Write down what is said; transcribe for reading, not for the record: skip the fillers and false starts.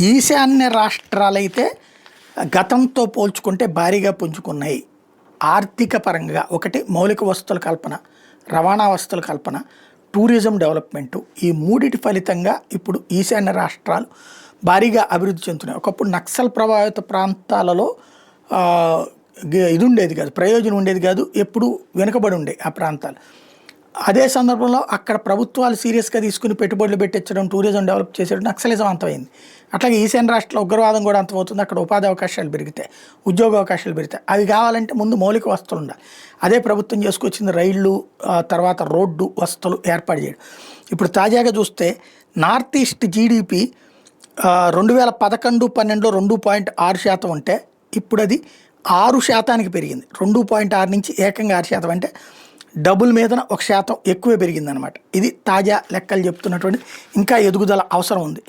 ఈశాన్య రాష్ట్రాలైతే గతంతో పోల్చుకుంటే భారీగా పుంజుకున్నాయి. ఆర్థిక పరంగా ఒకటి మౌలిక వసతుల కల్పన, రవాణా వసతుల కల్పన, టూరిజం డెవలప్మెంటు, ఈ మూడిటి ఫలితంగా ఇప్పుడు ఈశాన్య రాష్ట్రాలు భారీగా అభివృద్ధి చెందుతున్నాయి. ఒకప్పుడు నక్సల్ ప్రభావిత ప్రాంతాలలో ఇది ఉండేది కాదు, ప్రయోజనం ఉండేది కాదు, ఎప్పుడు వెనుకబడి ఉండే ఆ ప్రాంతాలు. అదే సందర్భంలో అక్కడ ప్రభుత్వాలు సీరియస్గా తీసుకుని పెట్టుబడులు పెట్టించడం, టూరిజం డెవలప్ చేసేయడం, నక్సలిజం అంతమైంది. అట్లాగే ఈశాన్య రాష్ట్రంలో ఉగ్రవాదం కూడా అంతమవుతుంది. అక్కడ ఉపాధి అవకాశాలు పెరుగుతాయి, ఉద్యోగ అవకాశాలు పెరుగుతాయి. అవి కావాలంటే ముందు మౌలిక వసతులు ఉండాలి. అదే ప్రభుత్వం చేసుకొచ్చింది రైళ్ళు, తర్వాత రోడ్డు వసతులు ఏర్పాటు చేయడం. ఇప్పుడు తాజాగా చూస్తే నార్త్ ఈస్ట్ జీడిపి 2011-12లో 2.6% ఉంటే ఇప్పుడు అది 6% పెరిగింది. 2.6 నుంచి ఏకంగా 6%, అంటే డబుల్ మీదన 1% ఎక్కువే పెరిగిందనమాట. ఇది తాజా లెక్కలు చెప్తున్నటువంటి. ఇంకా ఎదుగుదల అవసరం ఉంది.